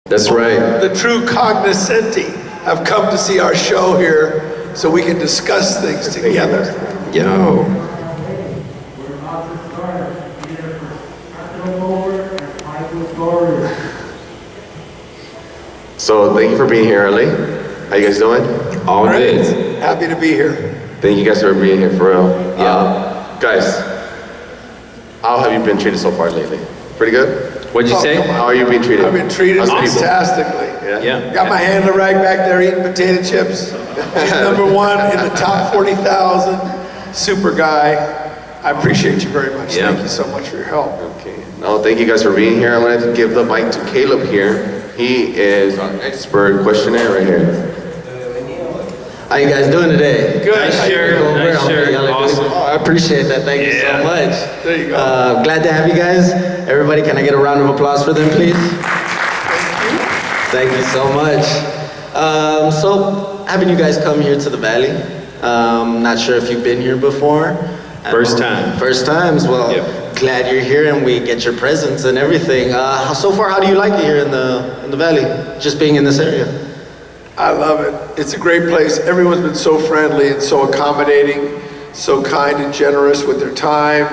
That's right. The true cognoscenti have come to see our show here so we can discuss things together. Yo. So thank you for being here early. How you guys doing? All Great. good. Happy to be here. Thank you guys for being here for real. Guys, how have you been treated so far lately? Pretty good? What'd you say? How are you being treated? I've been treated How's people? fantastically. Yeah. Got my handler rag back there eating potato chips. Number one in the top 40,000. Super guy. I appreciate you very much. Yeah. Thank you so much for your help. Okay. No, thank you guys for being here. I'm going to give the mic to Caleb here. He is our expert questionnaire right here. How you guys doing today? Good. Nice shirt. Nice shirt. Awesome. Oh, I appreciate that. Thank you so much. There you go. Glad to have you guys. Everybody, can I get a round of applause for them, please? Thank you so much. So, having you guys come here to the Valley, not sure if you've been here before. First time. First times. Well, Yep. glad you're here and we get your presence and everything. So far, how do you like it here in the Valley? Just being in this area. I love it. It's a great place. Everyone's been so friendly and so accommodating, so kind and generous with their time,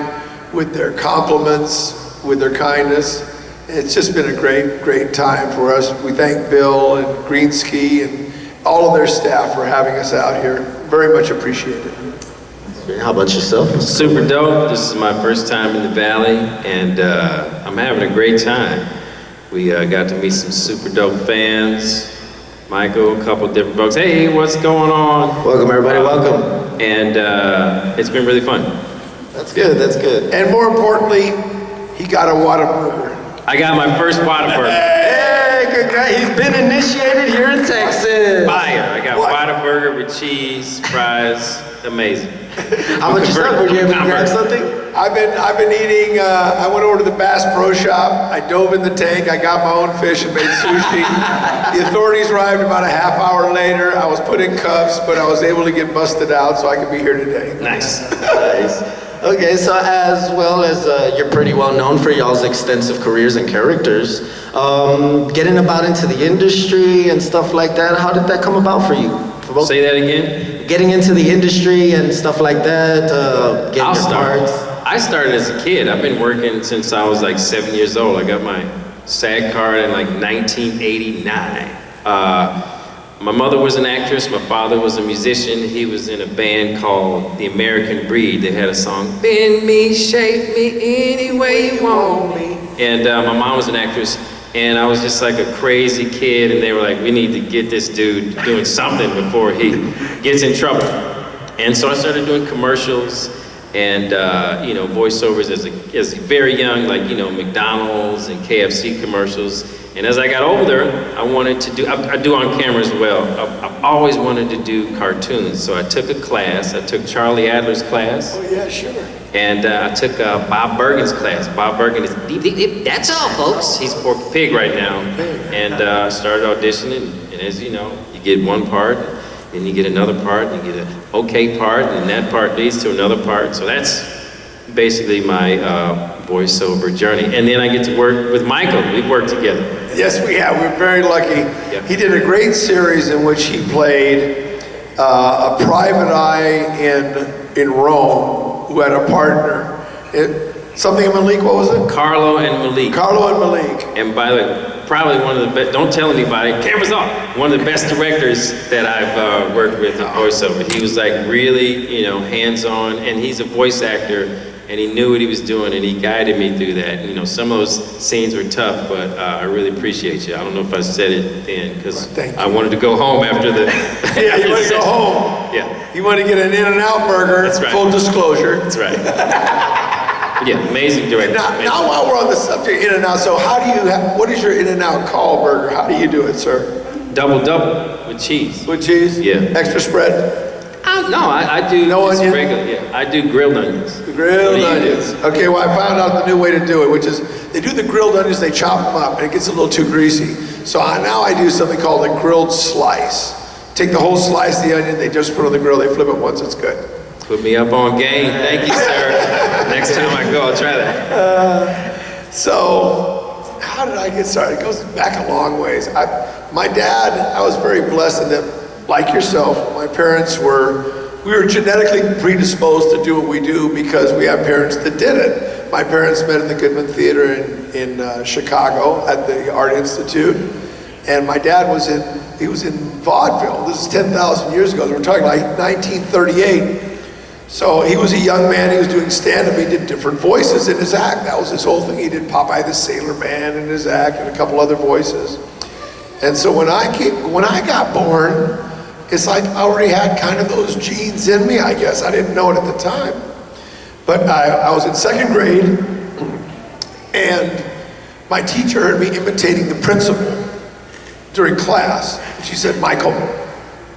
with their compliments, with their kindness. It's just been a great time for us. We thank Bill and Greenski and all of their staff for having us out here. Very much appreciated. How about yourself? Super dope. This is my first time in the Valley, and I'm having a great time. We got to meet some super dope fans. Michael, a couple different folks. Hey, what's going on? Welcome, everybody. Welcome. And it's been really fun. That's good. That's good. And more importantly, he got a Whataburger. I got my first Whataburger. Hey, good guy. He's been initiated here in Texas. Fire. I got Whataburger with cheese, fries. Amazing. How about yourself? Were you able to grab something? I've been eating, I went over to the Bass Pro Shop, I dove in the tank, I got my own fish and made sushi. The authorities arrived about a half hour later. I was put in cuffs, but I was able to get busted out so I could be here today. Nice. Nice. Okay, so as well as you're pretty well known for y'all's extensive careers and characters, getting about into the industry and stuff like that, how did that come about for you? For both? Say that again. Getting into the industry and stuff like that, getting I'll your start. parts. I started as a kid. I've been working since I was like 7 years old. I got my SAG card in like 1989. My mother was an actress. My father was a musician. He was in a band called The American Breed. They had a song, Bend me, shape me, any way you want me. And my mom was an actress. And I was just like a crazy kid. And they were like, we need to get this dude doing something before he gets in trouble. And so I started doing commercials and voiceovers as very young, like McDonald's and KFC commercials. And as I got older, I wanted to do, I do on camera as well. I've always wanted to do cartoons. So I took a class. I took Charlie Adler's class. Oh yeah, sure. And I took Bob Bergen's class. Bob Bergen is deep, deep, deep. That's all, folks. He's Porky Pig right now. And started auditioning. And as you know, you get one part, then you get another part, and you get an okay part, and that part leads to another part. So that's basically my voiceover journey. And then I get to work with Michael. We've worked together. Yes, we have. We're very lucky. Yep. He did a great series in which he played a private eye in Rome who had a partner. Something in Malik, what was it? Carlo and Malik. Carlo and Malik. And by the way, probably one of the best, don't tell anybody, camera's off. One of the best directors that I've worked with in voiceover. He was like really, hands-on, and he's a voice actor, and he knew what he was doing, and he guided me through that. Some of those scenes were tough, but I really appreciate you. I don't know if I said it then, because I wanted to go home after the... Yeah, you want to go home. Yeah. You want to get an In-N-Out burger. That's right. Full disclosure. That's right. Yeah, amazing director. Now while we're on the subject of In-N-Out, so what is your In-N-Out call burger? How do you do it, sir? Double with cheese. With cheese? Yeah. Extra spread? No, I do No just onion? regular. Yeah, I do grilled onions. The grilled What do you onions. do? Okay, well I found out the new way to do it, which is they do the grilled onions, they chop them up, and it gets a little too greasy. So now I do something called a grilled slice. Take the whole slice of the onion, they just put it on the grill, they flip it once, it's good. Put me up on game. Thank you, sir. Next time I go, I'll try that. So how did I get started? It goes back a long ways. My dad, I was very blessed in that, like yourself, my parents we were genetically predisposed to do what we do because we have parents that did it. My parents met in the Goodman Theater in Chicago at the Art Institute, and my dad was in vaudeville. This is 10,000 years ago. We're talking like 1938. So he was a young man, he was doing stand-up, he did different voices in his act. That was his whole thing. He did Popeye the Sailor Man in his act and a couple other voices. And so when I got born, it's like I already had kind of those genes in me, I guess. I didn't know it at the time. But I was in second grade, and my teacher heard me imitating the principal during class. She said, Michael,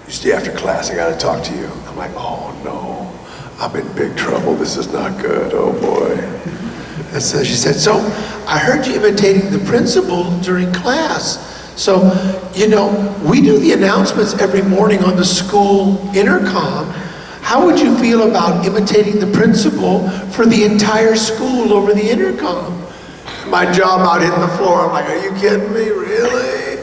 you stay after class, I gotta talk to you. I'm like, oh no. I'm in big trouble, this is not good, oh boy. And so she said, so I heard you imitating the principal during class. So, you know, we do the announcements every morning on the school intercom. How would you feel about imitating the principal for the entire school over the intercom? My jaw about hitting the floor, I'm like, are you kidding me, really?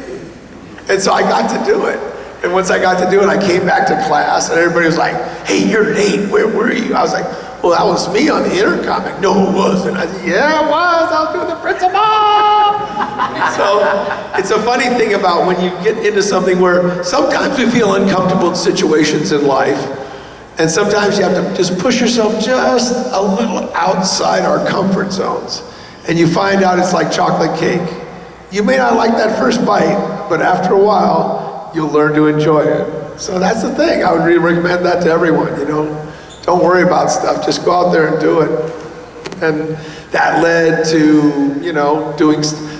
And so I got to do it. And once I got to do it, I came back to class and everybody was like, hey, you're late, where were you? I was like, well, that was me on the intercom. Like, no, it wasn't. I said, yeah, it was, I was doing the principal. So it's a funny thing about when you get into something where sometimes we feel uncomfortable in situations in life, and sometimes you have to just push yourself just a little outside our comfort zones. And you find out it's like chocolate cake. You may not like that first bite, but after a while, you'll learn to enjoy it. So that's the thing. I would really recommend that to everyone, you know. Don't worry about stuff, just go out there and do it. And that led to, you know,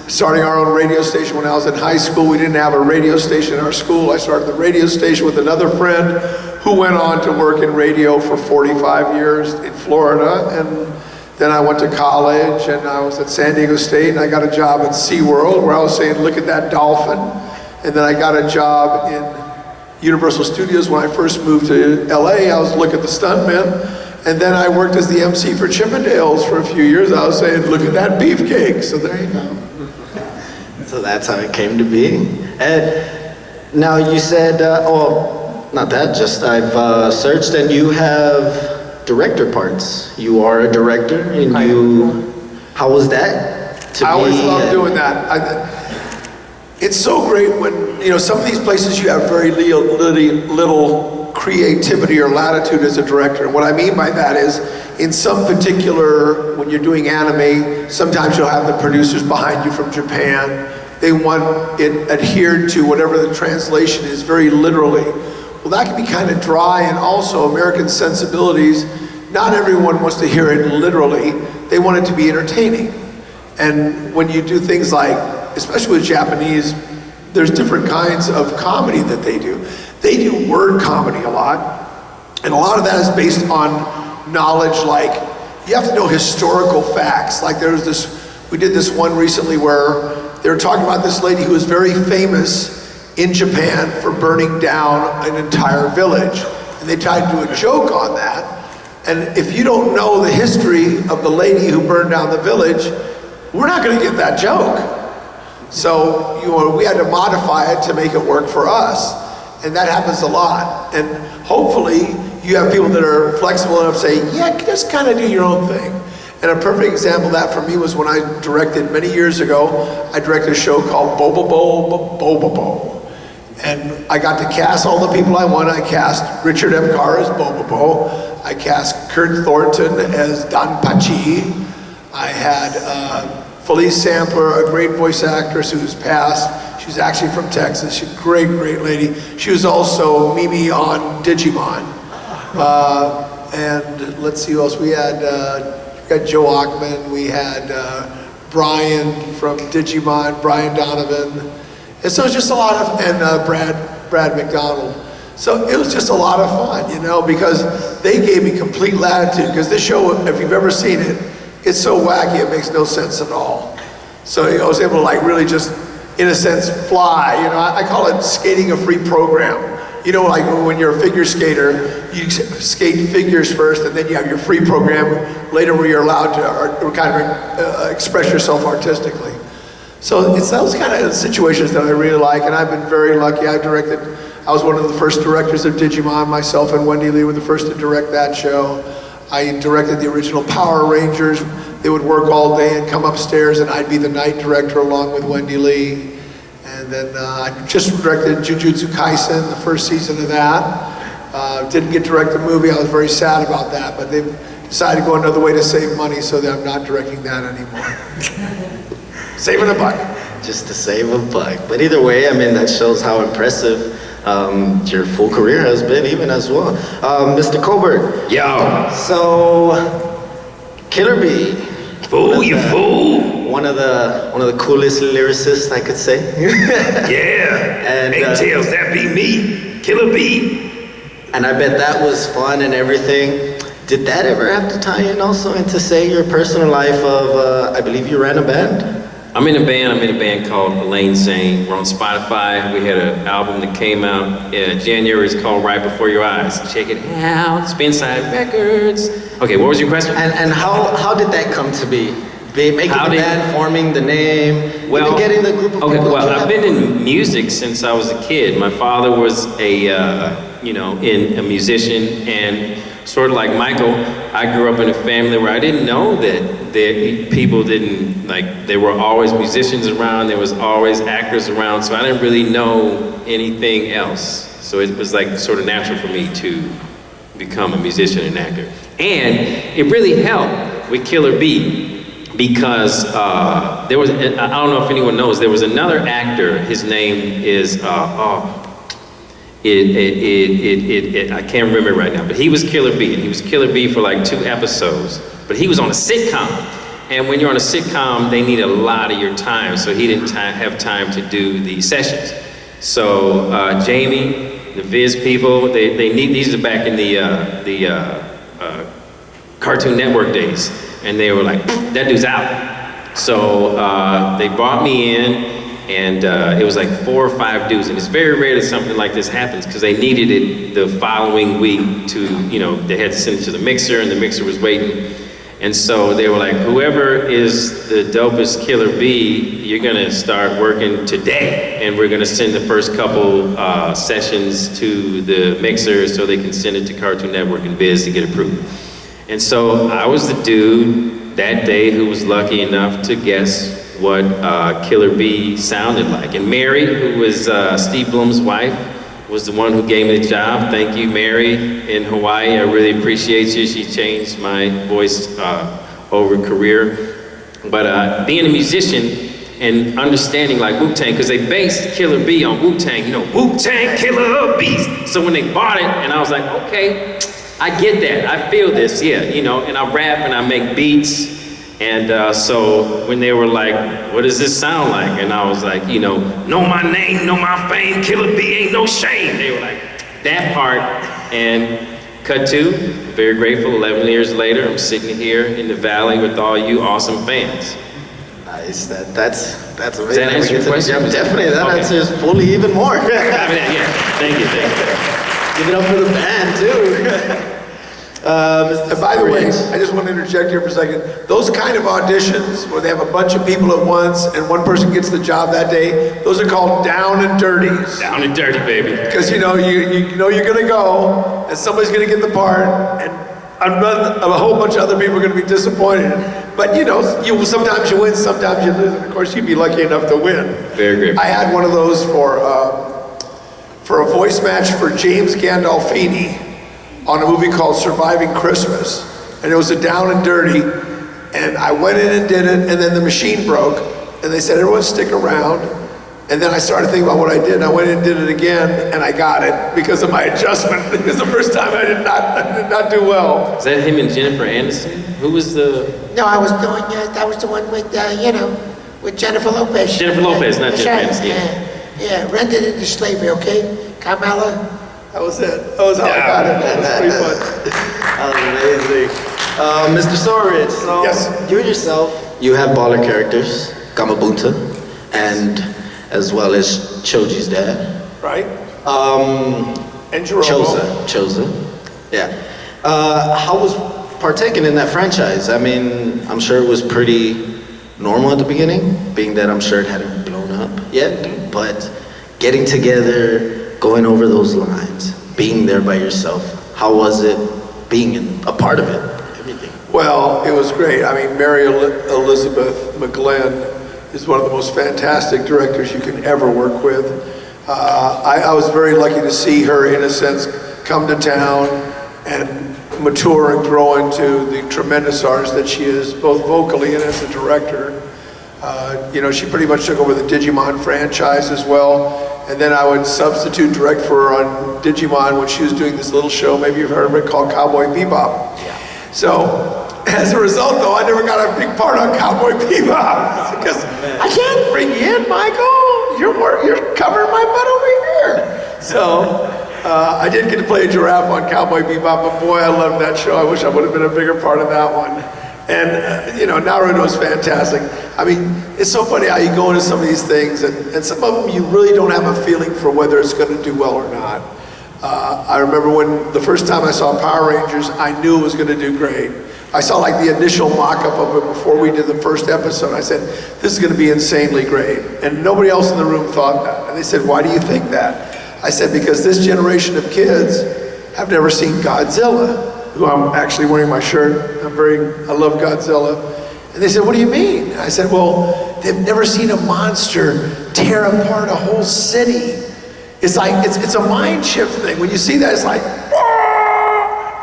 starting our own radio station. When I was in high school, we didn't have a radio station in our school. I started the radio station with another friend who went on to work in radio for 45 years in Florida. And then I went to college and I was at San Diego State and I got a job at SeaWorld where I was saying, look at that dolphin. And then I got a job in Universal Studios when I first moved to LA. I was looking at the stuntmen. And then I worked as the MC for Chippendales for a few years. I was saying, look at that beefcake. So there you go. So that's how it came to be. And now you said, not that, just I've searched and you have director parts. You are a director and how was that? I always love doing that. It's so great when, you know, some of these places you have very little creativity or latitude as a director. And what I mean by that is, in some particular, when you're doing anime, sometimes you'll have the producers behind you from Japan. They want it adhered to whatever the translation is very literally. Well, that can be kind of dry, and also American sensibilities, not everyone wants to hear it literally. They want it to be entertaining. And when you do things like, especially with Japanese, there's different kinds of comedy that they do. They do word comedy a lot, and a lot of that is based on knowledge, like, you have to know historical facts. Like we did this one recently where they were talking about this lady who was very famous in Japan for burning down an entire village. And they tried to do a joke on that. And if you don't know the history of the lady who burned down the village, we're not gonna get that joke. So, you know, we had to modify it to make it work for us. And that happens a lot. And hopefully you have people that are flexible enough to say, yeah, just kind of do your own thing. And a perfect example of that for me was when I directed many years ago, I directed a show called Bobobo. And I got to cast all the people I wanted. I cast Richard M. Carr as Bobobo. I cast Kurt Thornton as Don Pachi. I had Felice Sampler, a great voice actress who's passed. She's actually from Texas. She's a great, great lady. She was also Mimi on Digimon. And let's see who else. We had Joe Ockman. We had Brian from Digimon, Brian Donovan. And so it was just a lot of, and Brad McDonald. So it was just a lot of fun, you know, because they gave me complete latitude. Because this show, if you've ever seen it, it's so wacky, it makes no sense at all. So I was able to like really just, in a sense, fly. You know, I call it skating a free program. You know, like when you're a figure skater, you skate figures first, and then you have your free program later where you're allowed to kind of express yourself artistically. So it's those kind of situations that I really like, and I've been very lucky. I was one of the first directors of Digimon. Myself and Wendy Lee were the first to direct that show. I directed the original Power Rangers. They would work all day and come upstairs, and I'd be the night director along with Wendy Lee. And then I just directed Jujutsu Kaisen, the first season of that. Didn't get to direct the movie. I was very sad about that, but they've decided to go another way to save money, so that I'm not directing that anymore. Saving a buck. Just to save a buck. But either way, I mean, that shows how impressive your full career has been, even as well. Mr. Colbert. Yo. So, Killer Bee. Fool, you fool. One of the coolest lyricists, I could say. Yeah. And Tails, that be me. Killer Bee. And I bet that was fun and everything. Did that ever have to tie in also into, say, your personal life of, I believe you ran a band? I'm in a band called Elaine Zane. We're on Spotify. We had an album that came out in January. It's called Right Before Your Eyes. Check it out. Spinside Records. Okay, what was your question? And how did that come to be? Making the band, forming the name, even getting the group of people. Okay, well, I've been in music since I was a kid. My father was a musician, and sort of like Michael, I grew up in a family where I didn't know that people didn't, like, there were always musicians around, there was always actors around, so I didn't really know anything else. So it was like sort of natural for me to become a musician and actor. And it really helped with Killer Bee, because there was, I don't know if anyone knows, there was another actor, his name is, I can't remember it right now, but he was Killer Bee, and he was Killer Bee for like 2 episodes, but he was on a sitcom, and when you're on a sitcom, they need a lot of your time, so he didn't have time to do the sessions. So Jamie, the Viz people, they need, these are back in the Cartoon Network days, and they were like, that dude's out. So they brought me in, and it was like 4 or 5 dudes, and it's very rare that something like this happens, because they needed it the following week to, they had to send it to the mixer, and the mixer was waiting. And so they were like, whoever is the dopest Killer Bee, you're gonna start working today, and we're gonna send the first couple sessions to the mixer so they can send it to Cartoon Network and Viz to get approved. And so I was the dude that day who was lucky enough to guess what Killer Bee sounded like. And Mary, who was Steve Blum's wife, was the one who gave me the job. Thank you, Mary, in Hawaii. I really appreciate you. She changed my voice over career. But being a musician and understanding like Wu-Tang, because they based Killer Bee on Wu-Tang, Wu-Tang Killer Bees. So when they bought it, and I was like, okay, I get that, I feel this, yeah, and I rap and I make beats, and so when they were like, what does this sound like? And I was like, know my name, know my fame, Killer Bee ain't no shame. They were like, that part, and cut to, very grateful, 11 years later, I'm sitting here in the Valley with all you awesome fans. Nice, that's amazing. Does that answer your question? Yeah, definitely, that answers fully even more. Yeah, thank you. Give it up for the band, too. And by the way, I just want to interject here for a second. Those kind of auditions where they have a bunch of people at once and one person gets the job that day, those are called down and dirties. Down and dirty, baby. Because you know you're going to go and somebody's going to get the part, and a whole bunch of other people are going to be disappointed. But sometimes you win, sometimes you lose, and of course you'd be lucky enough to win. Very grateful. I had one of those for a voice match for James Gandolfini on a movie called Surviving Christmas, and it was a down and dirty, and I went in and did it, and then the machine broke, and they said, everyone stick around, and then I started thinking about what I did, and I went in and did it again, and I got it because of my adjustment, because the first time I did not do well. Is that him and Jennifer Anderson? Who was the... No, I was doing, that was the one with, with Jennifer Lopez. Jennifer Lopez, not Jennifer Aniston. Yeah, rented into slavery, okay? Carmela? That was it. That was how I got it. That was pretty fun. Amazing. Mr. Sorich, so yes. You yourself, you have baller characters, Gamabunta, and as well as Choji's dad. Right. And Jerome. Choza. Yeah. How was partaking in that franchise? I mean, I'm sure it was pretty normal at the beginning, being that I'm sure it hadn't blown up yet, but getting together, going over those lines, being there by yourself, how was it being a part of it, everything? Well, it was great. I mean, Mary Elizabeth McGlynn is one of the most fantastic directors you can ever work with. I was very lucky to see her, in a sense, come to town and mature and grow into the tremendous artist that she is, both vocally and as a director. You know, she pretty much took over the Digimon franchise as well, and then I would substitute direct for her on Digimon when she was doing this little show, maybe you've heard of it, called Cowboy Bebop. So, as a result though, I never got a big part on Cowboy Bebop, because I can't bring you in, Michael, you're covering my butt over here. So, I did get to play a giraffe on Cowboy Bebop, but boy, I loved that show. I wish I would have been a bigger part of that one. And, you know, Naruto's fantastic. I mean, it's so funny how you go into some of these things, and some of them you really don't have a feeling for whether it's going to do well or not. I remember when the first time I saw Power Rangers, I knew it was going to do great. I saw like the initial mock-up of it before we did the first episode. I said, this is going to be insanely great. And nobody else in the room thought that. And they said, why do you think that? I said, because this generation of kids have never seen Godzilla, who I'm actually wearing my shirt. I love Godzilla. And they said, what do you mean? I said, well, they've never seen a monster tear apart a whole city. It's like, it's a mind shift thing. When you see that, it's like,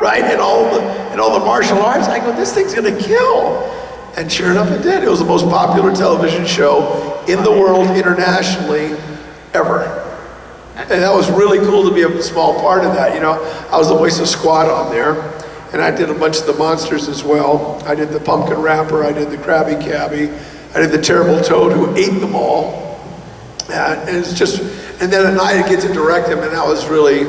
right? And all the martial arts, I go, this thing's gonna kill. And sure enough, it did. It was the most popular television show in the world internationally ever. And that was really cool to be a small part of that. You know, I was the voice of Squad on there, and I did a bunch of the monsters as well. I did the Pumpkin Rapper, I did the Krabby Cabby, I did the Terrible Toad who ate them all. And it's just, and then at night I get to direct them, and that was really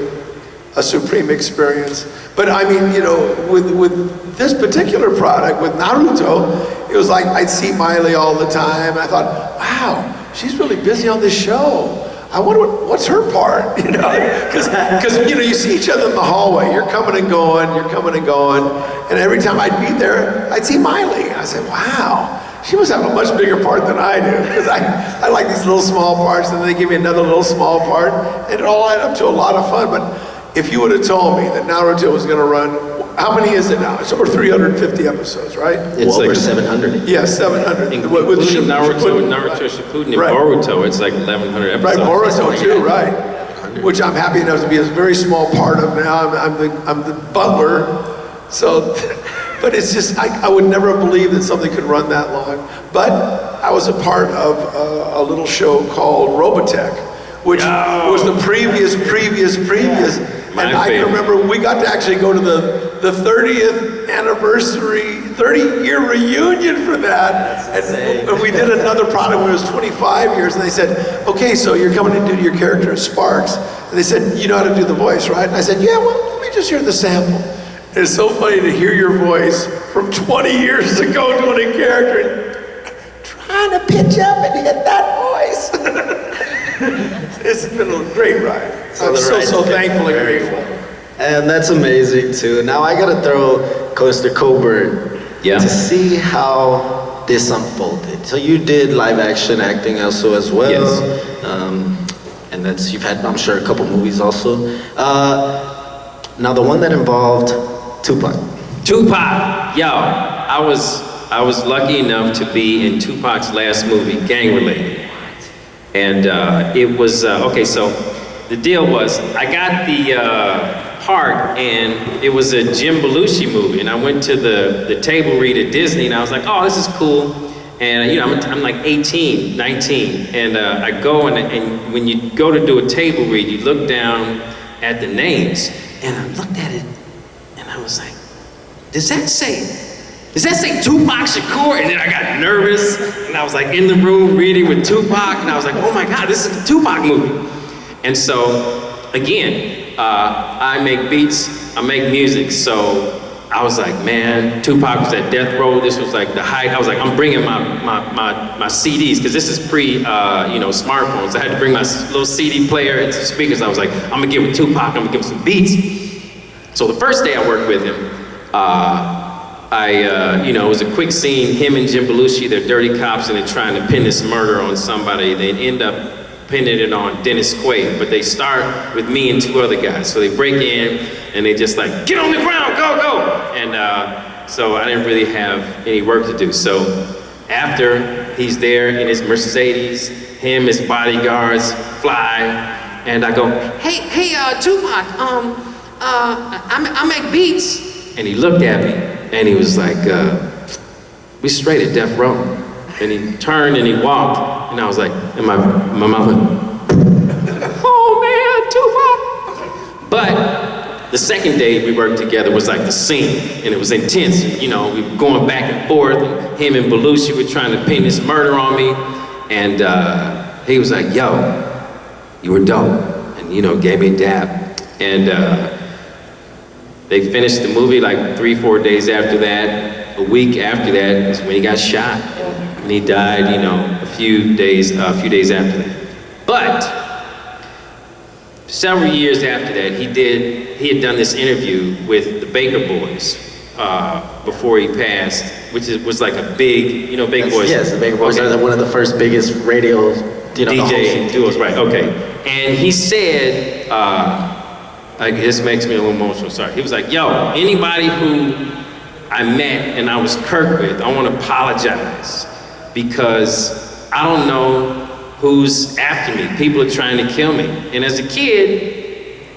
a supreme experience. But I mean, you know, with this particular product, with Naruto, it was like I'd see Miley all the time, and I thought, wow, she's really busy on this show. I wonder what's her part, you know? Because you know, you see each other in the hallway. You're coming and going, and every time I'd be there, I'd see Miley. I said, wow, she must have a much bigger part than I do, because I like these little small parts, and then they give me another little small part, and it all added up to a lot of fun. But if you would have told me that Naruto was going to run, how many is it now? It's over 350 episodes, right? It's well, like over 700. Yeah, 700. Including Naruto Shippuden and Right. Boruto, it's like 1,100 episodes. Right, Boruto too, right. Which I'm happy enough to be a very small part of now. I'm the butler. So, but it's just, I would never believe that something could run that long. But I was a part of a little show called Robotech, which was the previous. And I can remember we got to actually go to the 30th anniversary, 30-year reunion for that. And we did another product when it was 25 years, and they said, okay, so you're coming to do your character as Sparks. And they said, you know how to do the voice, right? And I said, yeah, well, let me just hear the sample. And it's so funny to hear your voice from 20 years ago doing a character, trying to pitch up and hit that voice. It's been a great ride. I'm so thankful and grateful. And that's amazing too. Now I gotta throw Mr. Colbert to see how this unfolded. So you did live action acting also as well. Yes. And that's, you've had, I'm sure, a couple movies also. Now the one that involved Tupac. Yo, I was lucky enough to be in Tupac's last movie, Gang Related. And it was, okay, so the deal was, I got the part, and it was a Jim Belushi movie, and I went to the table read at Disney, and I was like, oh, this is cool. And you know, I'm like 18, 19, and I go, and when you go to do a table read, you look down at the names, and I looked at it, and I was like, does that say Tupac Shakur? And then I got nervous, and I was like in the room reading with Tupac, and I was like, oh my God, this is a Tupac movie. And so, again, I make beats, I make music, so I was like, man, Tupac was at death row, this was like the height. I was like, I'm bringing my CDs, because this is pre, smartphones. I had to bring my little CD player and some speakers. I was like, I'm gonna get with Tupac, I'm gonna give him some beats. So the first day I worked with him, it was a quick scene, him and Jim Belushi, they're dirty cops and they're trying to pin this murder on somebody. They end up pinning it on Dennis Quaid, but they start with me and 2 other guys. So they break in and they just like, get on the ground, go, go. And so I didn't really have any work to do. So after he's there in his Mercedes, him, his bodyguards fly, and I go, hey, Tupac, I make beats. And he looked at me and he was like, we straight at death row. And he turned and he walked, and I was like, and my mouth went, oh man, Tupac. But the second day we worked together was like the scene, and it was intense. We were going back and forth, and him and Belushi were trying to pin this murder on me, and he was like, yo, you were dope, and gave me a dap. And they finished the movie like 3-4 days after that. A week after that is when he got shot, and he died, a few days after that. But several years after that, he had done this interview with the Baker Boys before he passed, which was like a big, Baker Boys. Yes, the Baker Boys are one of the first biggest radio, DJ duos, right? Okay, and he said, this makes me a little emotional. Sorry. He was like, "Yo, anybody who I met and I was kirked with, I want to apologize because I don't know who's after me. People are trying to kill me." And as a kid,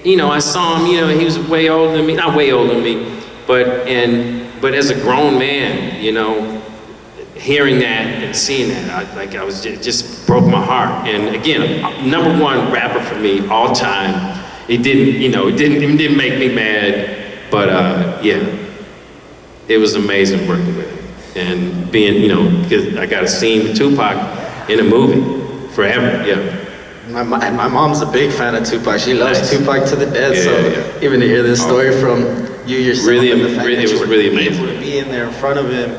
I saw him, he was way older than me, not way older than me, but as a grown man, hearing that and seeing that, it just broke my heart. And again, #1 rapper for me all time. It didn't make me mad, but it was amazing working with him and being, because I got a scene with Tupac in a movie forever. Yeah. My mom's a big fan of Tupac. She loves Nice. Tupac to the death. Even to hear this story from you yourself, Really, and the fact it that you was were really amazing. able to be in there in front of him,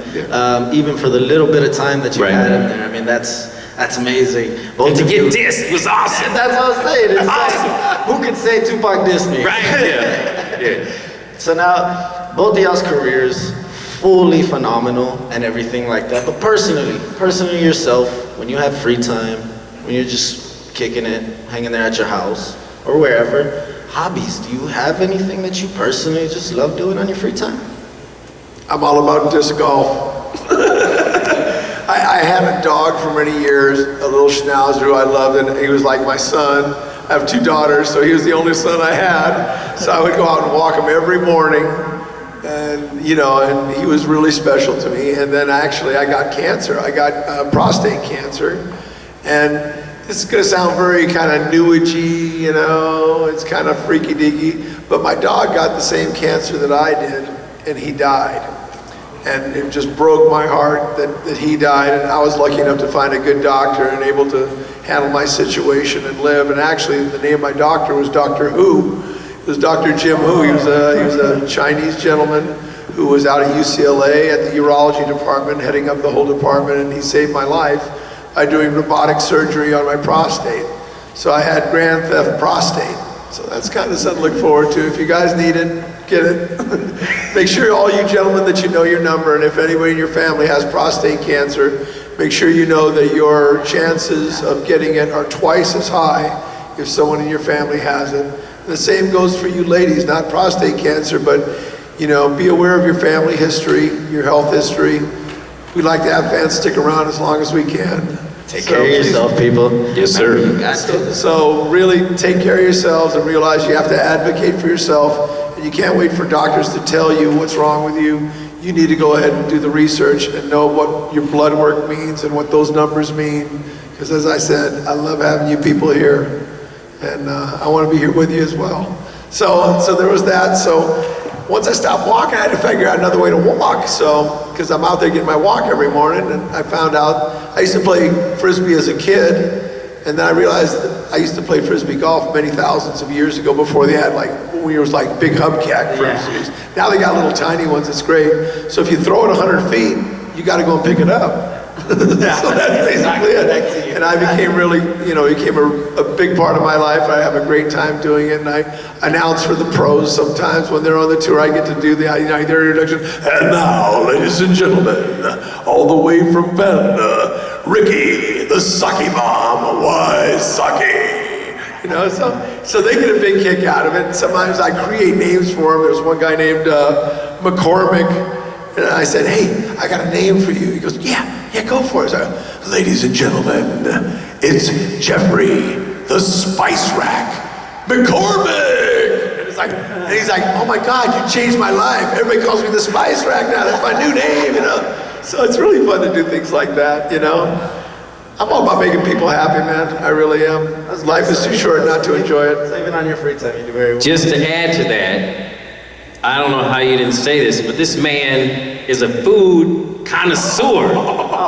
even for the little bit of time that you Right. had him there. I mean, that's amazing. And Both to of get you, dissed was awesome. that's what I was saying. It's Awesome. like, who could say Tupac dissed me? Right? Yeah. So now, both of y'all's careers, fully phenomenal and everything like that. But personally yourself, when you have free time, when you're just kicking it, hanging there at your house or wherever, hobbies, do you have anything that you personally just love doing on your free time? I'm all about disc golf. I had a dog for many years, a little schnauzer who I loved, and he was like my son. I have 2 daughters, so he was the only son I had. So I would go out and walk him every morning, and and he was really special to me. And then actually I got cancer. I got prostate cancer, and this is gonna sound very kind of new agey, it's kind of freaky deaky, but my dog got the same cancer that I did, and he died. And it just broke my heart that he died, and I was lucky enough to find a good doctor and able to handle my situation and live. And actually, the name of my doctor was Dr. Who. It was Dr. Jim Hu. He was a Chinese gentleman who was out at UCLA at the urology department, heading up the whole department, and he saved my life by doing robotic surgery on my prostate. So I had grand theft prostate. So that's kind of something to look forward to. If you guys need it, get it. Make sure all you gentlemen that you know your number, and if anybody in your family has prostate cancer, make sure you know that your chances of getting it are twice as high if someone in your family has it. And the same goes for you ladies, not prostate cancer, but be aware of your family history, your health history. We like to have fans stick around as long as we can. Take care of yourself, people. Yes, sir. You got to. So really take care of yourselves and realize you have to advocate for yourself, and you can't wait for doctors to tell you what's wrong with you. You need to go ahead and do the research and know what your blood work means and what those numbers mean. Because as I said, I love having you people here, and I want to be here with you as well. So there was that. So once I stopped walking, I had to figure out another way to walk. So, because I'm out there getting my walk every morning, and I found out I used to play Frisbee as a kid, and then I realized that I used to play Frisbee golf many thousands of years ago before they had when we was like big hubcap Frisbees. Now they got little tiny ones, it's great. So if you throw it 100 feet, you gotta go and pick it up. So that's basically it. And I became really, became a big part of my life. I have a great time doing it, and I announce for the pros sometimes when they're on the tour. I get to do their introduction. And now, ladies and gentlemen, all the way from Canada, Ricky, the Sake Bomb. Why Sake? So they get a big kick out of it. Sometimes I create names for them. There's one guy named McCormick, and I said, hey, I got a name for you. He goes, yeah, go for it. So, ladies and gentlemen, it's Jeffrey, the Spice Rack McCormick. And he's like, oh my God, you changed my life. Everybody calls me the Spice Rack now. That's my new name, So it's really fun to do things like that, I'm all about making people happy, man. I really am. Life is too short not to enjoy it. So even on your free time, you do very well. Just to add to that, I don't know how you didn't say this, but this man is a food connoisseur.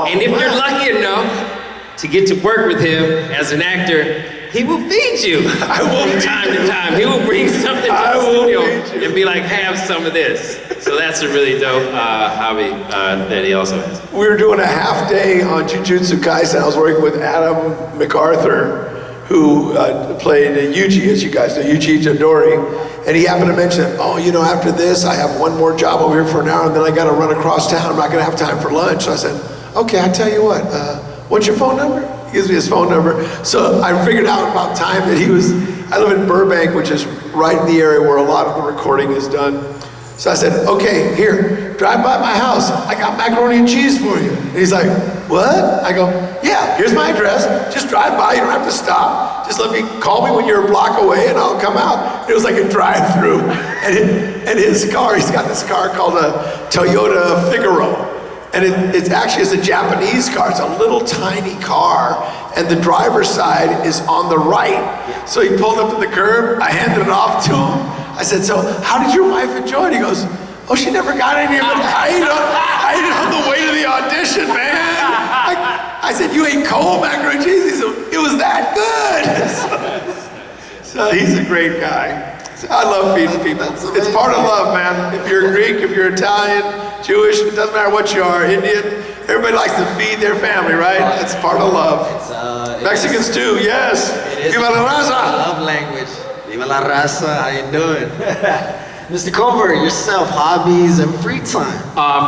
And if you're lucky enough to get to work with him as an actor, he will feed you from time to time. He will bring something to the studio and be like, have some of this. So that's a really dope hobby that he also has. We were doing a half day on Jujutsu Kaisen. I was working with Adam MacArthur, who played Yuji, as you guys know, Yuji Itadori. And he happened to mention, after this, I have one more job over here for an hour, and then I got to run across town. I'm not going to have time for lunch. So I said, okay, I tell you what, what's your phone number? He gives me his phone number. So I figured out about time that I live in Burbank, which is right in the area where a lot of the recording is done. So I said, okay, here, drive by my house. I got macaroni and cheese for you. And he's like, what? I go, yeah, here's my address. Just drive by, you don't have to stop. Just call me when you're a block away and I'll come out. It was like a drive-through. And his car, he's got this car called a Toyota Figaro. And it's actually a Japanese car. It's a little tiny car, and the driver's side is on the right. So he pulled up to the curb. I handed it off to him. I said, so how did your wife enjoy it? He goes, oh, she never got any of it. I ate it on the way to the audition, man. I said, you ate cold macaroni and cheese? He said, it was that good. So he's a great guy. I love feeding people. It's part of love, man. If you're Greek, if you're Italian, Jewish, it doesn't matter what you are, Indian, everybody likes to feed their family, right? It's part of love. Mexicans too, yes. Viva la raza. Love language. Viva la raza, how you doing? Mr. Colbert, yourself, hobbies and free time.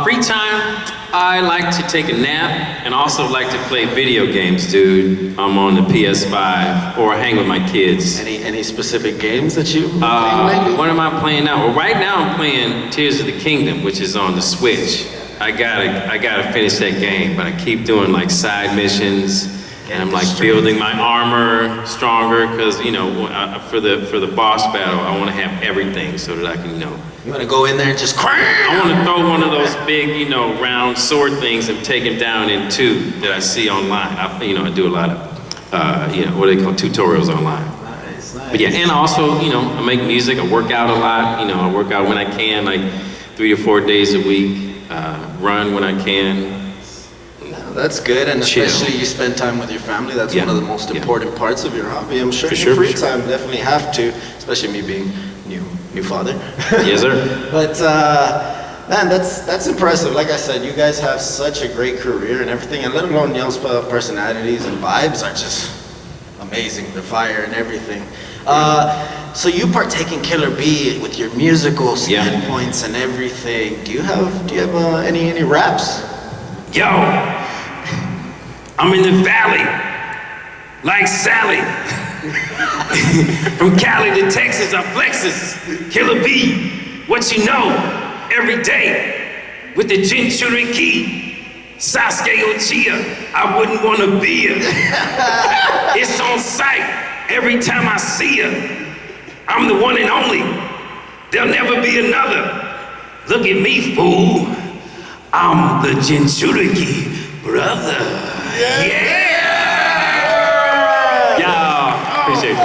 Free time, I like to take a nap and also like to play video games, dude. I'm on the PS5 or hang with my kids. Any specific games that you playing lately? What am I playing now? Well, right now I'm playing Tears of the Kingdom, which is on the Switch. I gotta finish that game, but I keep doing like side missions. And I'm like building my armor stronger because for the boss battle I want to have everything so that I can You want to go in there and just cram? I want to throw one of those big round sword things and take him down in two that I see online. I do a lot of what do they call tutorials online. Nice. But yeah, and also I make music. I work out a lot. I work out when I can, like 3 or 4 days a week. Run when I can. That's good, and Chill. especially you spend time with your family. That's one of the most important parts of your hobby. I'm sure your free time definitely have to, especially me being new father. Yes, sir. But man, that's impressive. Like I said, you guys have such a great career and everything, and let alone y'all's personalities and vibes are just amazing. The fire and everything. So you partake in Killer B with your musical standpoints and everything. Do you have any raps? Yo, I'm in the valley, like Sally. From Cali to Texas, I flexes. Killer B, what you know, every day. With the Jinchuriki, Sasuke Uchiha, I wouldn't want to be her. It's on sight, every time I see her. I'm the one and only, there'll never be another. Look at me, fool. I'm the Jinchuriki brother. Yeah! Y'all, appreciate it.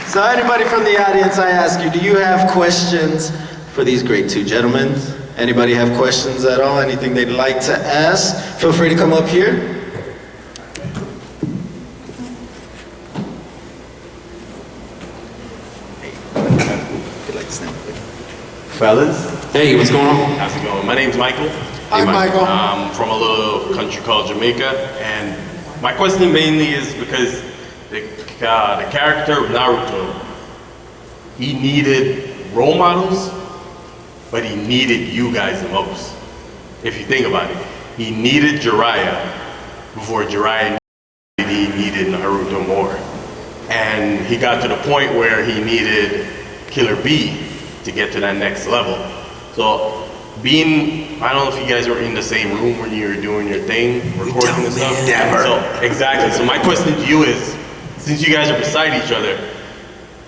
So anybody from the audience, I ask you, do you have questions for these great two gentlemen? Anybody have questions at all? Anything they'd like to ask? Feel free to come up here. Fellas, Hey, what's going on? how's it going? My name's Michael. Hi, Michael. I'm from a little country called Jamaica, and my question mainly is because the character of Naruto, he needed role models, but he needed you guys the most. If you think about it, he needed Jiraiya before Jiraiya needed Naruto more. And he got to the point where he needed Killer B to get to that next level. So I don't know if you guys were in the same room when you were doing your thing, recording and stuff. Never. So, exactly. So my question to you is, since you guys are beside each other,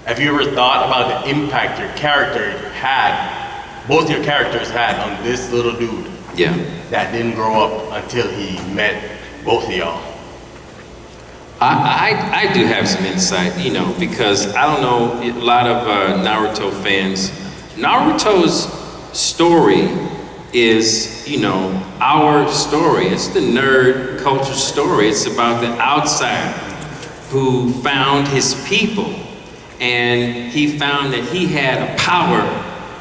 have you ever thought about the impact your character had, both your characters had on this little dude Yeah. that didn't grow up until he met both of y'all? I do have some insight, because I don't know a lot of Naruto fans. Naruto's story is, our story. It's the nerd culture story. It's about the outsider who found his people, and he found that he had a power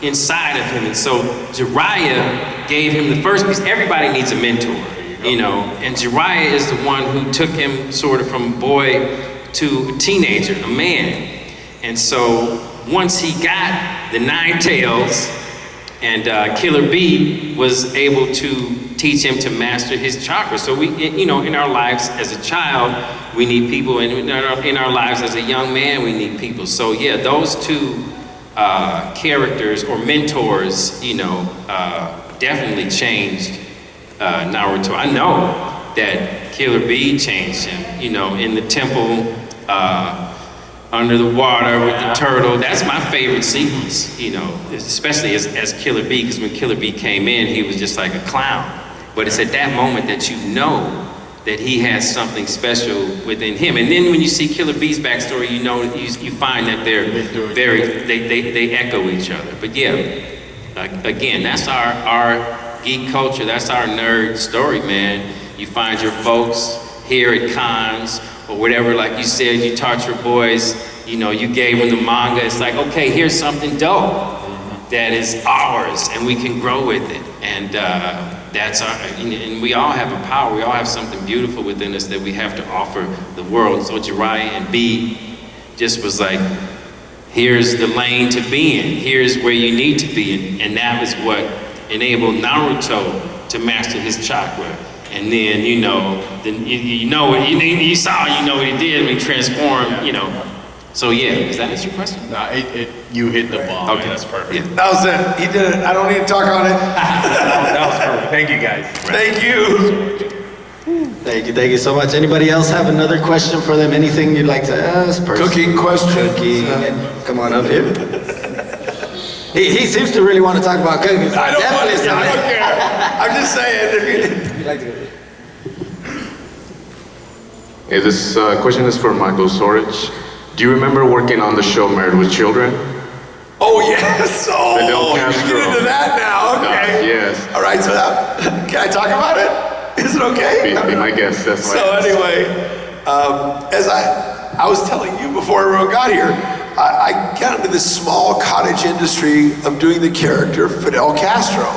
inside of him. And so Jiraiya gave him the first piece. Everybody needs a mentor, and Jiraiya is the one who took him sort of from a boy to a teenager, a man. And so once he got the 9 tails, and Killer B was able to teach him to master his chakra. So we, in our lives as a child, we need people, and in our lives as a young man, we need people. So yeah, those two characters or mentors, definitely changed Naruto. I know that Killer B changed him, in the temple, under the water with the turtle. That's my favorite sequence, especially as Killer B, because when Killer B came in, he was just like a clown. But it's at that moment that you know that he has something special within him. And then when you see Killer B's backstory, you find that they're they echo each other. But yeah, again, that's our geek culture, that's our nerd story, man. You find your folks here at cons, or whatever, like you said, you taught your boys, you gave them the manga. It's like, okay, here's something dope that is ours, and we can grow with it. And that's and we all have a power. We all have something beautiful within us that we have to offer the world. So Jiraiya and B just was like, here's the lane to be in. Here's where you need to be in. And that was what enabled Naruto to master his chakra. And then, you saw, what he did when he transformed, So yeah, does that answer your question? Nah, you hit the ball. Okay. Man. That's perfect. Yeah. That was it. He did it. I don't need to talk on it. That was perfect. Thank you, guys. Thank you. Thank you so much. Anybody else have another question for them? Anything you'd like to ask? Cooking questions. Cooking. Come on up here. He seems to really want to talk about cooking. So I don't definitely care. I'm just saying. If you'd like to go. Hey, this question is for Michael Sorich. Do you remember working on the show Married with Children? Oh, yes. Oh, Fidel you Castro. get into that now. Okay. Yes. All right, so can I talk about it? Is it okay? Be my guest, that's why. So anyway, as I was telling you before everyone got here, I got into this small cottage industry of doing the character Fidel Castro,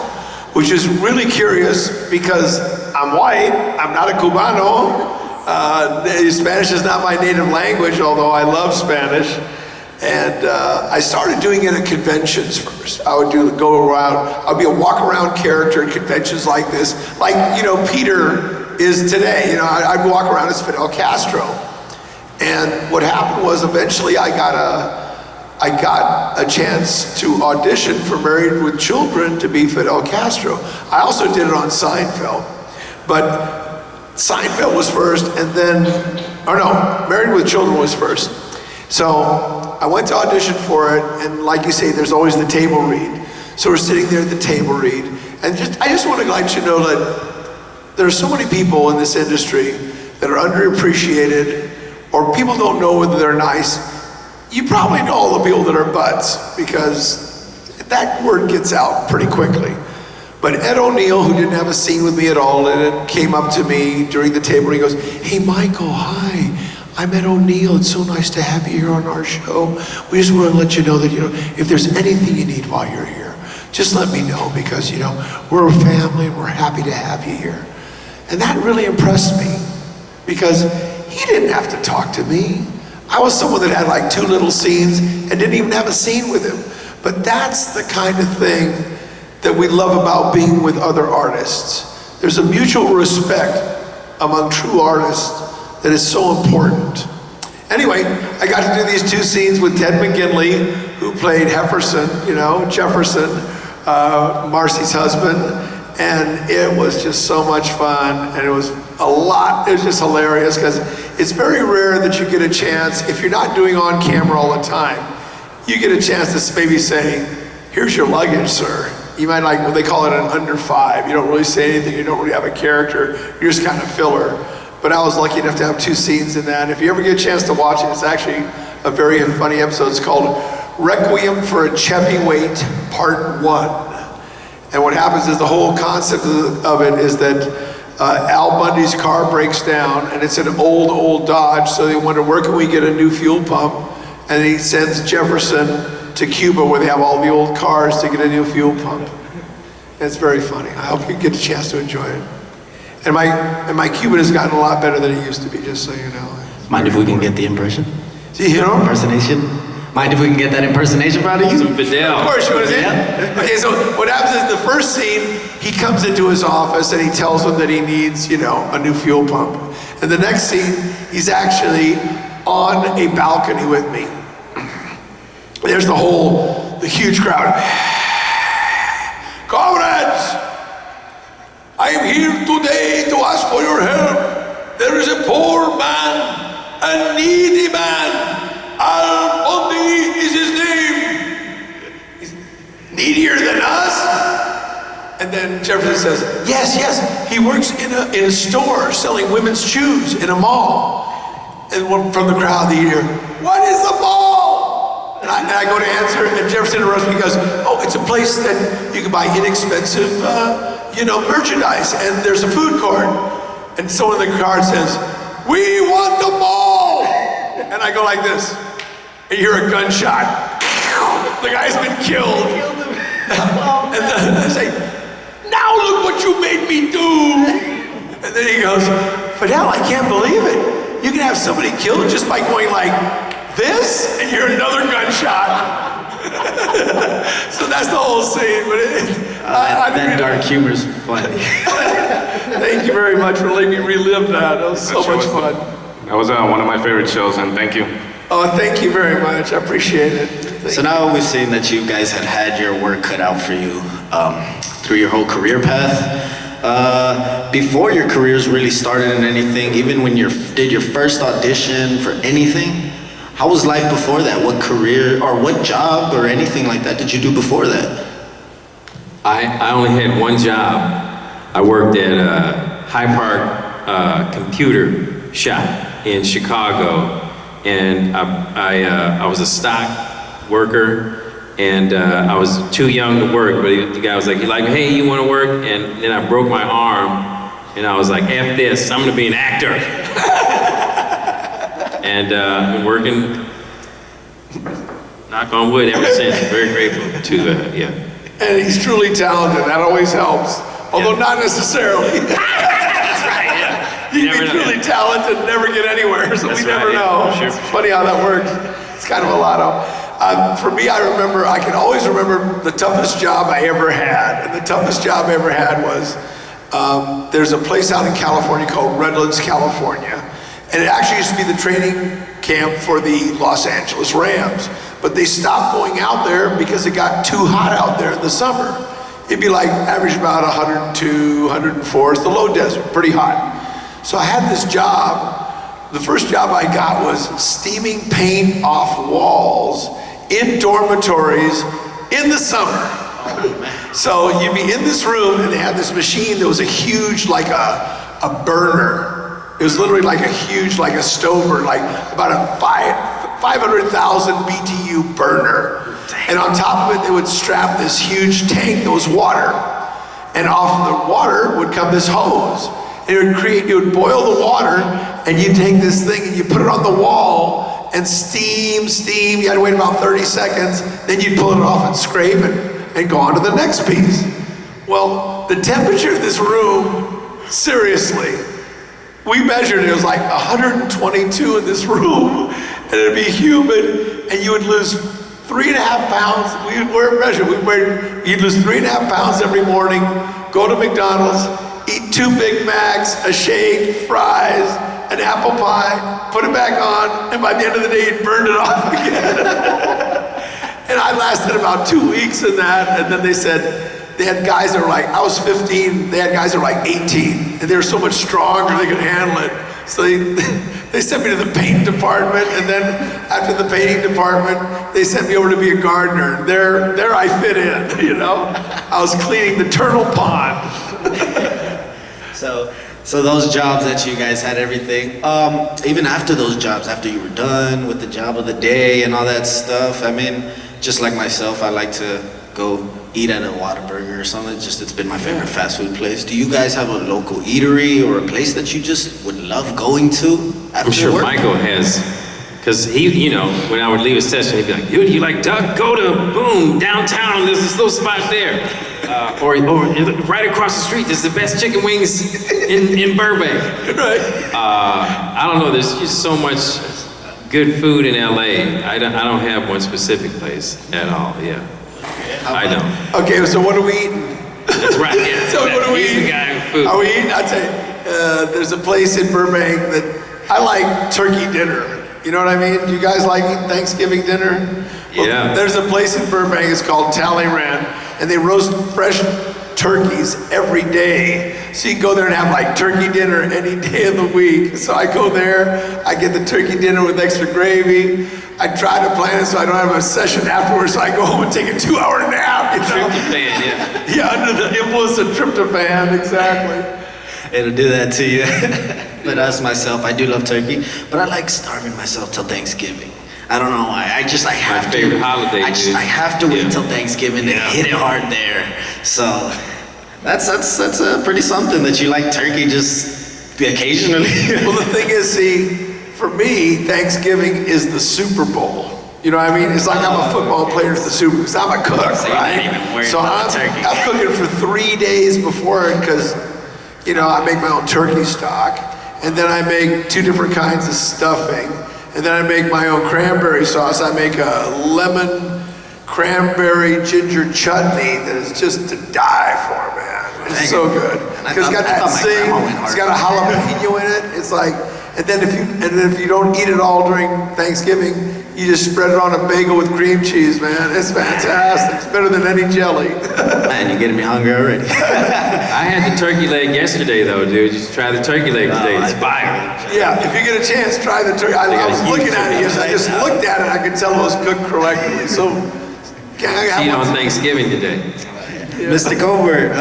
which is really curious because I'm white, I'm not a Cubano, Spanish is not my native language, although I love Spanish. And I started doing it at conventions first. I would go around, I'd be a walk around character at conventions like this, like, Peter is today. I'd walk around as Fidel Castro. And what happened was eventually I got a chance to audition for Married with Children to be Fidel Castro. I also did it on Seinfeld, but Seinfeld was first, and then, Married with Children was first. So I went to audition for it, and like you say, there's always the table read. So we're sitting there at the table read, and I just want to let you know that there are so many people in this industry that are underappreciated, or people don't know whether they're nice. You probably know all the people that are butts, because that word gets out pretty quickly. But Ed O'Neill, who didn't have a scene with me at all, and it came up to me during the table, and he goes, "Hey Michael, hi, I'm Ed O'Neill, it's so nice to have you here on our show. We just want to let you know that, if there's anything you need while you're here, just let me know because, you know, we're a family and we're happy to have you here. And that really impressed me because he didn't have to talk to me. I was someone that had like 2 little scenes and didn't even have a scene with him. But that's the kind of thing that we love about being with other artists. There's a mutual respect among true artists that is so important. Anyway, I got to do these 2 scenes with Ted McGinley, who played Jefferson, Marcy's husband, and it was just so much fun, and it was just hilarious, because it's very rare that you get a chance, if you're not doing on camera all the time, you get a chance to maybe say, here's your luggage, sir. You might like, they call it an under 5. You don't really say anything, you don't really have a character, you're just kind of filler. But I was lucky enough to have 2 scenes in that. If you ever get a chance to watch it, it's actually a very funny episode. It's called Requiem for a Heavyweight Part 1. And what happens is the whole concept of it is that Al Bundy's car breaks down, and it's an old Dodge, so they wonder, where can we get a new fuel pump? And he sends Jefferson to Cuba, where they have all the old cars, to get a new fuel pump. And it's very funny. I hope you get a chance to enjoy it. And my Cuban has gotten a lot better than it used to be, just so you know. Mind if we can get the impression? See, you know? Impersonation? Mind if we can get that impersonation out of you? Some Fidel. Of course, you want to see it? Okay, so what happens is the first scene, he comes into his office and he tells them that he needs, you know, a new fuel pump. And the next scene, he's actually on a balcony with me. There's the huge crowd. Comrades, I am here today to ask for your help. There is a poor man, a needy man. Al Bundy is his name. He's needier than us? And then Jefferson says, yes, he works in a store selling women's shoes in a mall. And from the crowd they hear, what is the mall? And I go to answer, and Jefferson interrupts me and goes, oh, it's a place that you can buy inexpensive, merchandise, and there's a food court. And someone in the crowd says, we want the mall! And I go like this, and you hear a gunshot. The guy's been killed. And then I say, now look what you made me do! And then he goes, Fidel, I can't believe it. You can have somebody killed just by going like this, and you hear another gunshot. So that's the whole scene, but that dark humor's funny. Thank you very much for letting me relive that. It was so much fun. That was one of my favorite shows, and thank you. Oh, thank you very much. I appreciate it. So now we've seen that you guys had your work cut out for you through your whole career path. Before your careers really started in anything, even when you did your first audition for anything, how was life before that? What career or what job or anything like that did you do before that? I only had one job. I worked at High Park Computer Shop in Chicago, and I was a stock worker, and I was too young to work, but the guy was like, hey, you want to work? And then I broke my arm, and I was like, F this, I'm gonna be an actor. And I've been working, knock on wood, ever since. Very grateful to, yeah. And he's truly talented, that always helps. Although not necessarily. That's right, yeah. You can be truly talented and never get anywhere, so we never know. Sure. It's funny how that works. It's kind of a lotto. For me, I can always remember the toughest job I ever had. And the toughest job I ever had was, there's a place out in California called Redlands, California. And it actually used to be the training camp for the Los Angeles Rams. But they stopped going out there because it got too hot out there in the summer. It'd be like average about 102, 104. It's the low desert, pretty hot. So I had this job. The first job I got was steaming paint off walls in dormitories in the summer. So you'd be in this room and they had this machine that was a huge, like a burner. It was literally like a huge, like a stove burner, like about a 500,000 BTU burner. And on top of it, they would strap this huge tank that was water. And off the water would come this hose. And it would boil the water, and you take this thing and you put it on the wall and steam. You had to wait about 30 seconds. Then you'd pull it off and scrape it. and go on to the next piece. Well, the temperature of this room, seriously, we measured it, it was like 122 in this room, and it'd be humid, and you would lose 3.5 pounds. You'd lose 3.5 pounds every morning, go to McDonald's, eat 2 Big Macs, a shake, fries, an apple pie, put it back on, and by the end of the day, you'd burned it off again. And I lasted about 2 weeks in that, and then they said, they had guys that were like, I was 15, they had guys that were like 18, and they were so much stronger, they could handle it. So they sent me to the paint department, and then after the painting department, they sent me over to be a gardener. There I fit in, you know? I was cleaning the turtle pond. So those jobs that you guys had, everything, even after those jobs, after you were done with the job of the day and all that stuff, I mean, just like myself, I like to go eat at a Whataburger or something. It's been my favorite fast food place. Do you guys have a local eatery or a place that you just would love going to after I'm sure work? Michael has, because he, you know, when I would leave a session, he'd be like, dude, you like duck? Go to, boom, downtown, there's this little spot there. Or right across the street, there's the best chicken wings in Burbank. Right. I don't know, there's just so much good food in LA. I don't have one specific place at all, yeah. I know. Okay, so what are we eating? That's right, yeah. So what are we He's eating? the guy with food. Are we eating? I'll tell you, there's a place in Burbank that I like turkey dinner. You know what I mean? Do you guys like eating Thanksgiving dinner? Well, Yeah. there's a place in Burbank, it's called Talleyrand, and they roast fresh turkeys every day. So you can go there and have like turkey dinner any day of the week. So I go there, I get the turkey dinner with extra gravy. I try to plan it so I don't have a session afterwards, so I go home and take a 2-hour nap. You know? Tryptophan, yeah. Yeah, under the influence of tryptophan, exactly. It'll do that to you. But as myself, I do love turkey, but I like starving myself till Thanksgiving. I don't know why. I have to. favorite holiday, dude. I have to wait Yeah. till Thanksgiving Yeah. to hit it hard there. So that's pretty something that you like turkey just occasionally. Well, the thing is, see, for me, Thanksgiving is the Super Bowl. You know what I mean? It's like I'm a football player at the Super Bowl. I'm a cook, So you're not right? even worried So about the turkey. I'm cooking for 3 days before it because, you know, I make my own turkey stock, and then I make 2 different kinds of stuffing, and then I make my own cranberry sauce. I make a lemon cranberry ginger chutney that is just to die for, man. It's Dang so it. good. And I Because it's got thought that my zing, grandma went hard. it's got a jalapeno in it. It's like, and then if you don't eat it all during Thanksgiving, you just spread it on a bagel with cream cheese, man. It's fantastic. It's better than any jelly. Man, you're getting me hungry already. I had the turkey leg yesterday, though, dude. You should try the turkey leg today. It's fire. Yeah, if you get a chance, try the turkey. I was looking at it yesterday. I just looked at it. I could tell it was cooked correctly. So, can I Eat have on one? Thanksgiving today. Mr. Colbert,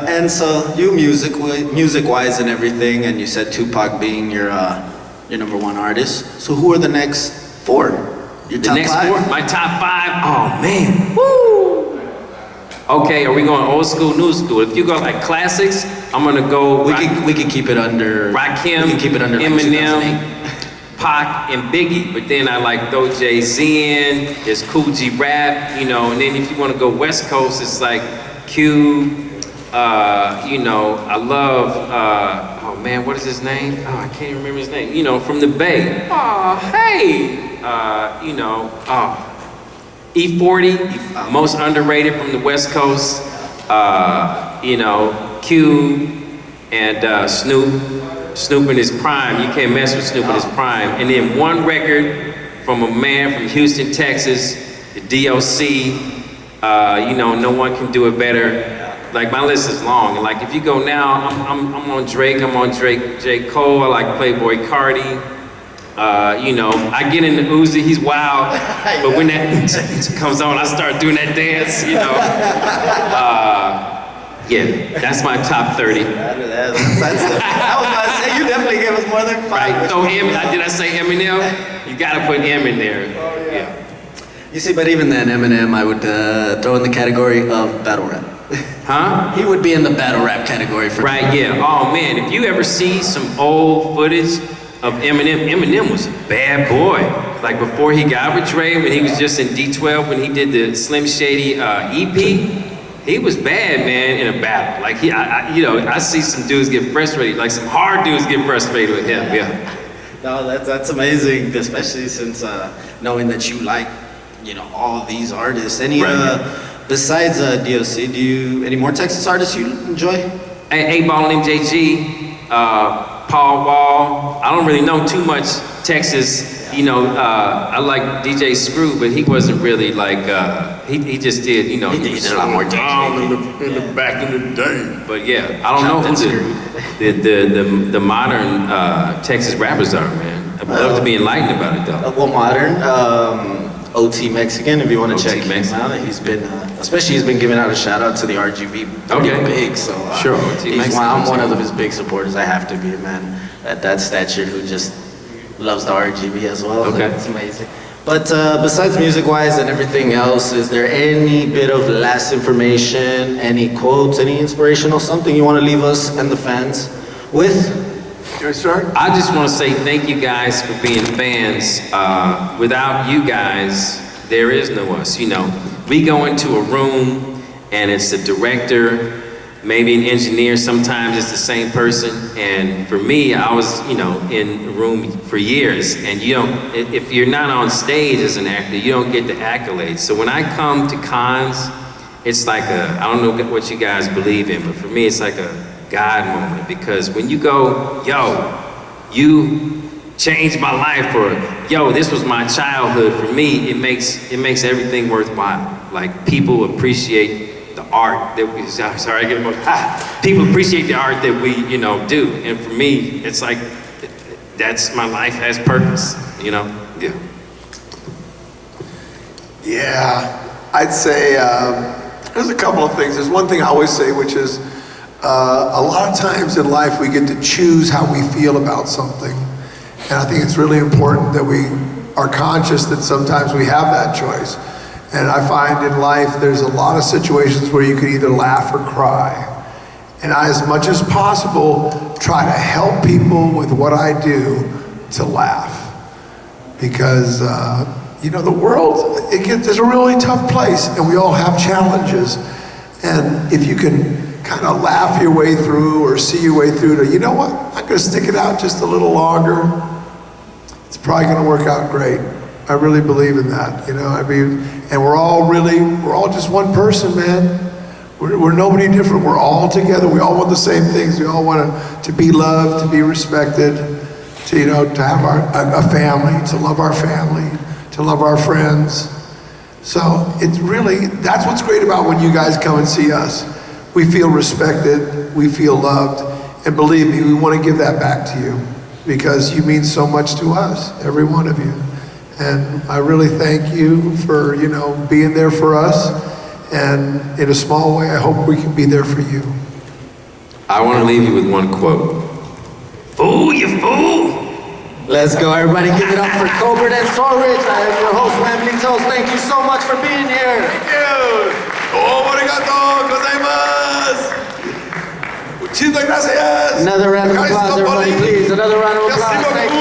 and so you music-wise and everything, and you said Tupac being your number one artist. So who are the next 4? Your The top next 5? 4, my top 5. Oh man, woo! Okay, are we going old school, new school? If you go like classics, I'm gonna go. We could keep it under. Rakim, We can keep it under like 2008. Eminem, Pac, and Biggie. But then I like throw Jay-Z in. There's Cool G Rap, you know. And then if you want to go West Coast, it's like Q. You know, I love. Oh man, what is his name? Oh, I can't even remember his name. You know, from the Bay. Oh, hey. You know. Oh. E40, most underrated from the West Coast. You know, Q and Snoop. Snoop in his prime. You can't mess with Snoop in his prime. And then one record from a man from Houston, Texas, the DOC. You know, no one can do it better. Like my list is long. And like if you go now, I'm on Drake. I'm on Drake, J. Cole. I like Playboy Cardi. You know, I get into Uzi, he's wild, but when that comes on, I start doing that dance, you know. Yeah, that's my top 30. I was about to say, you definitely gave us more than 5. Right, so did I say Eminem? You gotta put M in there. Yeah. You see, but even then, Eminem, I would throw in the category of battle rap. Huh? He would be in the battle rap category for me. Right, yeah. Oh man, if you ever see some old footage of Eminem, Eminem was a bad boy. like before he got with Dre, when he was just in D12, when he did the Slim Shady EP, he was bad, man, in a battle. Like I see some dudes get frustrated, like some hard dudes get frustrated with him. Yeah. No, that's amazing, especially since knowing that you like, all these artists. Any besides DOC, any more Texas artists you enjoy? 8Ball and MJG, Paul Wall. I don't really know too much Texas. I like DJ Screw, but he wasn't really like he just did. He did a lot more down in the back in the day. But yeah, I don't know who the modern Texas rappers are, man. I'd love to be enlightened about it though. Well, modern. OT Mexican, if you want to check him out. He's been giving out a shout out to the RGV. Okay. Big, so sure. OT Mexican. I'm one of his big supporters. I have to be a man at that stature who just loves the RGB as well. Okay. It's amazing. But besides music-wise and everything else, is there any bit of last information, any quotes, any inspirational something you want to leave us and the fans with? Can I start? I just want to say thank you guys for being fans. Without you guys, there is no us. We go into a room and it's the director, maybe an engineer, sometimes it's the same person. And for me, I was, in a room for years, and if you're not on stage as an actor, you don't get the accolades. So when I come to cons, it's like I don't know what you guys believe in, but for me, it's like a God moment, because when you go, you changed my life, or this was my childhood, for me, it makes everything worthwhile. Like, people appreciate the art that we, sorry, I get emotional. People appreciate the art that we, do. And for me, it's like, that's my life has purpose, Yeah. Yeah, I'd say there's a couple of things. There's one thing I always say, which is a lot of times in life we get to choose how we feel about something. And I think it's really important that we are conscious that sometimes we have that choice. And I find in life there's a lot of situations where you can either laugh or cry. And I, as much as possible, try to help people with what I do to laugh. Because the world, it's a really tough place, and we all have challenges. And if you can kind of laugh your way through or see your way through to, I'm going to stick it out just a little longer, it's probably going to work out great. I really believe in that, and we're all just one person, man. We're nobody different. We're all together. We all want the same things. We all want to be loved, to be respected, to have a family, to love our family, to love our friends. So that's what's great about when you guys come and see us. We feel respected, we feel loved, and believe me, we want to give that back to you, because you mean so much to us, every one of you. And I really thank you for, being there for us, and in a small way, I hope we can be there for you. I want to leave you with one quote. Fool, you fool! Let's go, everybody. Give it up for Colbert and Sorich. I am your host, Lamblitos. Thank you so much for being here. Thank you. Obrigado gozaimasu. Muchísimas gracias. Another round of applause, everybody, please. Another round of applause. Thank you.